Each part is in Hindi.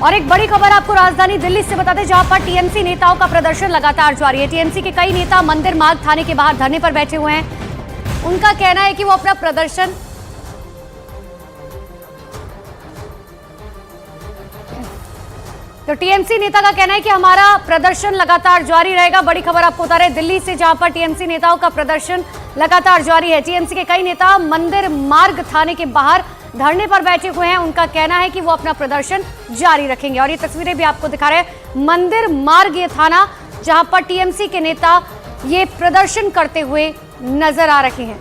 और एक बड़ी खबर आपको राजधानी दिल्ली से बता दें, जहां पर टीएमसी नेताओं का प्रदर्शन लगातार जारी है। टीएमसी के कई नेता मंदिर मार्ग थाने के बाहर धरने पर बैठे हुए हैं। उनका कहना है कि वो अपना प्रदर्शन तो टीएमसी नेता का कहना है कि हमारा प्रदर्शन लगातार जारी रहेगा। बड़ी खबर आपको बता रहे हैं दिल्ली से, जहां पर टीएमसी नेताओं का प्रदर्शन लगातार जारी है। टीएमसी के कई नेता मंदिर मार्ग थाने के बाहर धरने पर बैठे हुए हैं। उनका कहना है कि वो अपना प्रदर्शन जारी रखेंगे। और ये तस्वीरें भी आपको दिखा रहे हैं, मंदिर मार्ग ये थाना जहां पर टीएमसी के नेता ये प्रदर्शन करते हुए नजर आ रहे हैं।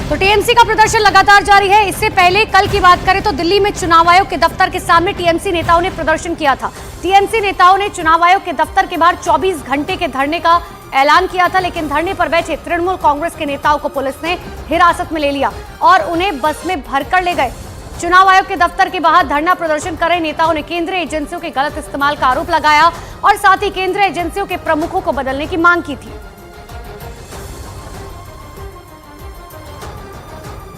तो टीएमसी का प्रदर्शन लगातार जारी है। इससे पहले कल की बात करें तो दिल्ली में चुनाव आयोग के दफ्तर के सामने टीएमसी नेताओं ने प्रदर्शन किया था। टीएमसी नेताओं ने चुनाव आयोग के दफ्तर के बाहर 24 घंटे के धरने का ऐलान किया था, लेकिन धरने पर बैठे तृणमूल कांग्रेस के नेताओं को पुलिस ने हिरासत में ले लिया और उन्हें बस में भरकर ले गए। चुनाव आयोग के दफ्तर के बाहर धरना प्रदर्शन कर रहे नेताओं ने केंद्रीय एजेंसियों के गलत इस्तेमाल का आरोप लगाया और साथ ही केंद्रीय एजेंसियों के प्रमुखों को बदलने की मांग की थी।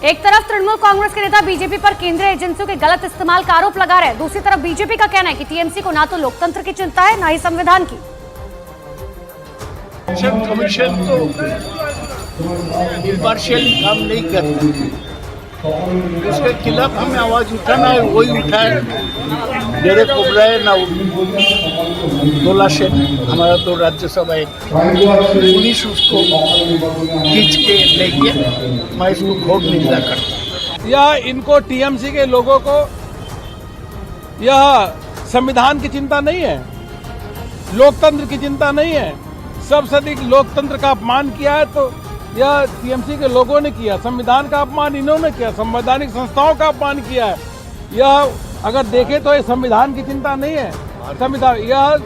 एक तरफ तृणमूल कांग्रेस के नेता बीजेपी पर केंद्रीय एजेंसियों के गलत इस्तेमाल का आरोप लगा रहे हैं, दूसरी तरफ बीजेपी का कहना है कि टीएमसी को ना तो लोकतंत्र की चिंता है, ना ही संविधान की। कमीशन तो इम्पार्शियल काम नहीं करता, उसके खिलाफ हमें आवाज उठाना है, वही उठाए। मेरे कोबराए ना तोला से हमारा तो राज्यसभा एक पुलिस उसको खींच के ले गया, मैं इसको वोट नहीं दिला करता। यह इनको टीएमसी के लोगों को यह संविधान की चिंता नहीं है, लोकतंत्र की चिंता नहीं है। सबसे अधिक लोकतंत्र का अपमान किया है तो यह टीएमसी के लोगों ने किया, संविधान का अपमान इन्होंने किया, संवैधानिक संस्थाओं का अपमान किया है। यह अगर देखें तो ये संविधान की चिंता नहीं है, संविधान यह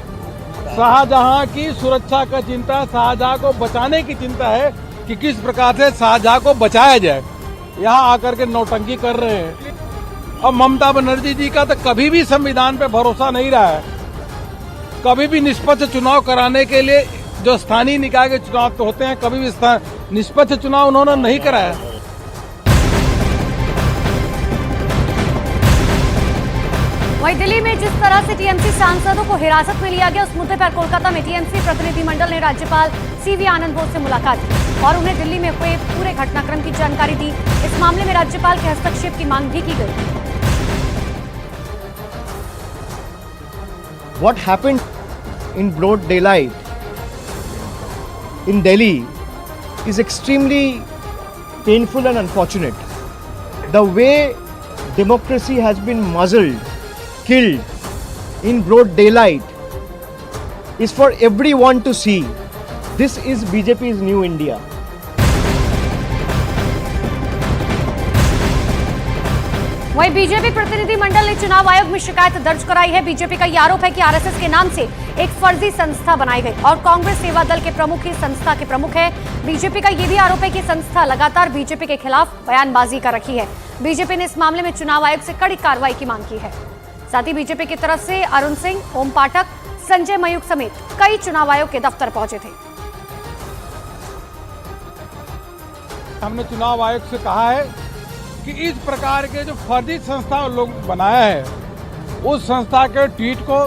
शाहजहां की सुरक्षा का चिंता, शाहजहां को बचाने की चिंता है कि किस प्रकार से शाहजहां को बचाया जाए। यहाँ आकर के नौटंकी कर रहे हैं। और ममता बनर्जी जी का तो कभी भी संविधान पे भरोसा नहीं रहा है। कभी भी निष्पक्ष चुनाव कराने के लिए जो स्थानीय निकाय के चुनाव तो होते हैं, कभी भी निष्पक्ष चुनाव उन्होंने नहीं कराया। वहीं दिल्ली में जिस तरह से टीएमसी सांसदों को हिरासत में लिया गया, उस मुद्दे पर कोलकाता में टीएमसी प्रतिनिधिमंडल ने राज्यपाल सीवी आनंद बोस से मुलाकात की और उन्हें दिल्ली में हुए पूरे घटनाक्रम की जानकारी दी। इस मामले में राज्यपाल के हस्तक्षेप की मांग भी की गई। What happened in broad daylight in Delhi is extremely painful and unfortunate. The way democracy has been muzzled, killed in broad daylight is for everyone to see. This is BJP's new India. वहीं बीजेपी प्रतिनिधिमंडल ने चुनाव आयोग में शिकायत दर्ज कराई है। बीजेपी का यह आरोप है कि आरएसएस के नाम से एक फर्जी संस्था बनाई गई और कांग्रेस सेवा दल के प्रमुख ही संस्था के प्रमुख है। बीजेपी का यह भी आरोप है कि संस्था लगातार बीजेपी के खिलाफ बयानबाजी कर रखी है। बीजेपी ने इस मामले में चुनाव आयोग से कड़ी कार्रवाई की मांग की है। साथ ही बीजेपी की तरफ से अरुण सिंह, ओम पाठक, संजय मयूख समेत कई चुनाव आयोग के दफ्तर पहुंचे थे। हमने चुनाव आयोग से कहा है कि इस प्रकार के जो फर्जी संस्था लोग बनाया है, उस संस्था के ट्वीट को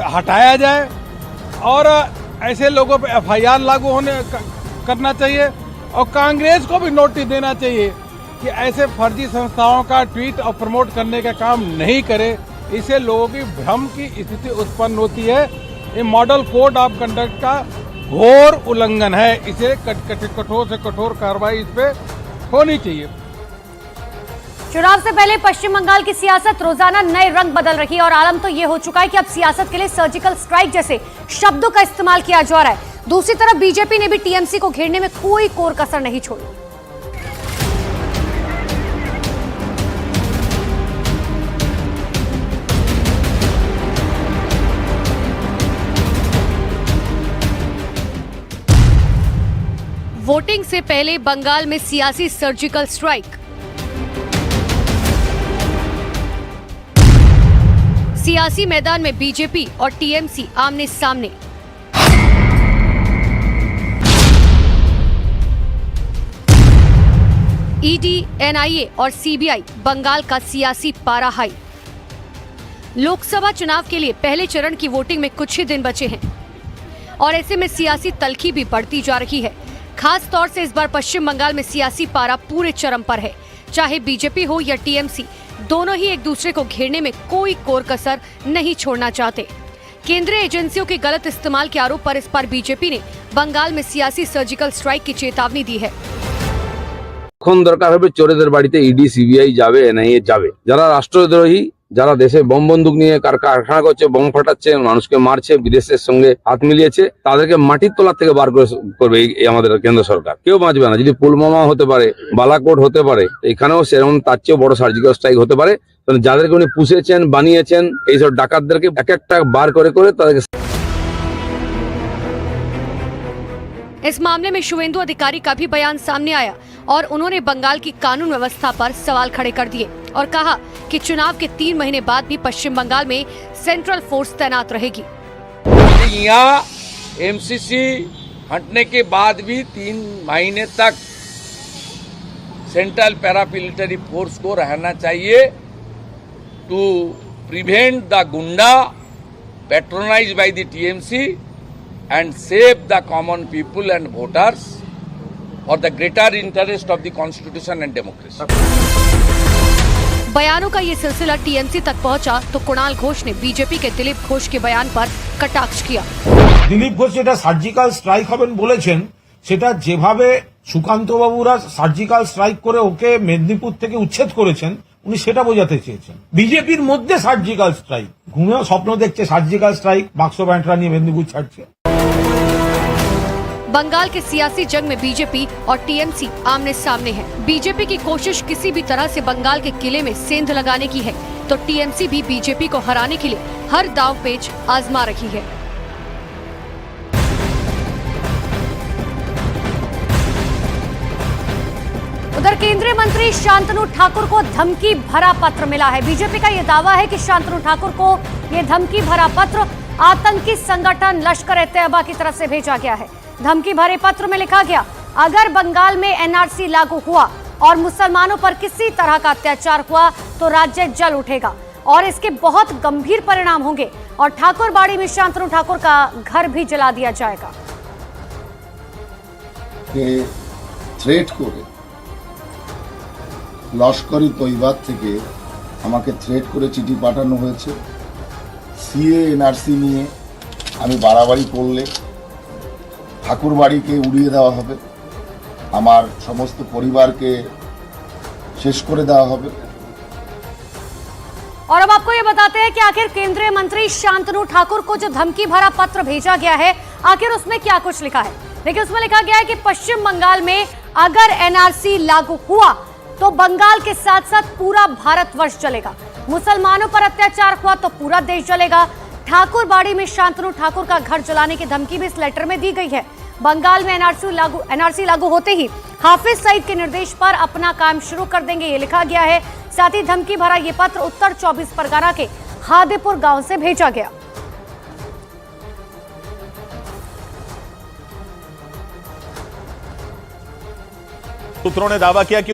हटाया जाए और ऐसे लोगों पे एफआईआर लागू करना चाहिए और कांग्रेस को भी नोटिस देना चाहिए कि ऐसे फर्जी संस्थाओं का ट्वीट और प्रमोट करने का काम नहीं करे। इससे लोगों की भ्रम की स्थिति उत्पन्न होती है। ये मॉडल कोड ऑफ कंडक्ट का घोर उल्लंघन है। इसे कठोर से कठोर कार्रवाई इस पे होनी चाहिए। चुनाव से पहले पश्चिम बंगाल की सियासत रोजाना नए रंग बदल रही है और आलम तो यह हो चुका है कि अब सियासत के लिए सर्जिकल स्ट्राइक जैसे शब्दों का इस्तेमाल किया जा रहा है। दूसरी तरफ बीजेपी ने भी टीएमसी को घेरने में कोई कोर कसर नहीं छोड़ी। वोटिंग से पहले बंगाल में सियासी सर्जिकल स्ट्राइक। सियासी मैदान में बीजेपी और टीएमसी आमने सामने। ईडी, एनआईए और सीबीआई बंगाल का सियासी पारा हाई। लोकसभा चुनाव के लिए पहले चरण की वोटिंग में कुछ ही दिन बचे हैं और ऐसे में सियासी तल्खी भी बढ़ती जा रही है। खास तौर से इस बार पश्चिम बंगाल में सियासी पारा पूरे चरम पर है। चाहे बीजेपी हो या टीएमसी, दोनों ही एक दूसरे को घेरने में कोई कोर कसर नहीं छोड़ना चाहते। केंद्रीय एजेंसियों के गलत इस्तेमाल के आरोप पर इस बार बीजेपी ने बंगाल में सियासी सर्जिकल स्ट्राइक की चेतावनी दी है। এখন দরকার হবে চোরেদের বাড়িতে ইডি সিবিআই যাবে, এনআইএ যাবে। যারা রাষ্ট্রদ্রোহী, যারা দেশে বম বন্দুক নিয়ে কারখানা করছে, বম ফাটাচ্ছে, মানুষকে মারছে, বিদেশের সঙ্গে হাত মিলিয়েছে, তাদেরকে মাটির তলা থেকে বার করবে এই আমাদের কেন্দ্র সরকার। কেউ বাঁচবে না। যদি পুলওয়ামা হতে পারে, বালাকোট হতে পারে, এখানেও সেরকম তার চেয়েও বড় সার্জিক্যাল স্ট্রাইক হতে পারে। যাদেরকে উনি পুষেছেন, বানিয়েছেন, এইসব ডাকাতদেরকে এক একটা বার করে তাদেরকে। इस मामले में शुभेंदु अधिकारी का भी बयान सामने आया और उन्होंने बंगाल की कानून व्यवस्था पर सवाल खड़े कर दिए और कहा कि चुनाव के 3 महीने बाद भी पश्चिम बंगाल में सेंट्रल फोर्स तैनात रहेगी। यहाँ एमसीसी हटने के बाद भी 3 महीने तक सेंट्रल पैरामिलिट्री फोर्स को रहना चाहिए टू प्रिवेंट द गुंडा patronise by the TMC and save the common people and voters for the greater interest of the constitution and democracy. बयानों का ये सिलसिला टीएमसी तक पहुंचा तो कुणाल घोष ने बीजेपी के दिलीप घोष के बयान पर कटाक्ष किया। দিলীপ ঘোষ যেটা সার্জিক্যাল স্ট্রাইক হবেন বলেছেন, সেটা যেভাবে সুকান্ত বাবুরা সার্জিক্যাল স্ট্রাইক করে ওকে মেদিনীপুর থেকে উচ্ছেদ করেছেন, উনি সেটা বোঝাতে চেয়েছেন। বিজেপির মধ্যে সার্জিক্যাল স্ট্রাইক, ঘুমেও স্বপ্ন দেখছে সার্জিক্যাল স্ট্রাইক, বাক্স ব্যান্ডরা নিয়ে মেদিনীপুর ছাড়ছে। बंगाल के सियासी जंग में बीजेपी और टीएमसी आमने सामने है। बीजेपी की कोशिश किसी भी तरह से बंगाल के किले में सेंध लगाने की है तो टीएमसी भी बीजेपी को हराने के लिए हर दांव पेच आजमा रही है। उधर केंद्रीय मंत्री शांतनु ठाकुर को धमकी भरा पत्र मिला है। बीजेपी का यह दावा है कि शांतनु ठाकुर को यह धमकी भरा पत्र आतंकी संगठन लश्कर-ए-तैयबा की तरफ से भेजा गया है। धमकी भरे पत्र में लिखा गया, अगर बंगाल में एनआरसी लागू हुआ और मुसलमानों पर किसी तरह का अत्याचार हुआ तो राज्य जल उठेगा और इसके बहुत गंभीर परिणाम होंगे और ठाकुरबाड़ी में शांतनु ठाकुर का घर भी जला दिया जाएगा। থ্রেট করে লস্করি তৈবাদ থেকে আমাকে থ্রেট করে চিঠি পাঠানো হয়েছে। সিএ এনআরসি নিয়ে আমি বাড়াবাড়ি করলে ঠাকুরবাড়িকে উড়িয়ে দেওয়া হবে, আমার সমস্ত পরিবারকে শেষ করে দেওয়া হবে। और अब आपको ये बताते हैं कि आखिर केंद्रीय मंत्री शांतनु ठाकुर को जो धमकी भरा पत्र भेजा गया है, आखिर उसमें क्या कुछ लिखा है। देखिए, उसमें लिखा गया है कि पश्चिम बंगाल में अगर एनआरसी लागू हुआ तो बंगाल के साथ साथ पूरा भारतवर्ष जलेगा। मुसलमानों पर अत्याचार हुआ तो पूरा देश जलेगा। ठाकुरबाड़ी में शांतनु ठाकुर का घर जलाने की धमकी भी इस लेटर में दी गई है। बंगाल में एनआरसी लागू होते ही हाफिज सईद के निर्देश पर अपना काम शुरू कर देंगे, ये लिखा गया है। साथ ही धमकी भरा ये पत्र उत्तर 24 परगना के हादेपुर गांव से भेजा गया। सूत्रों ने दावा किया कि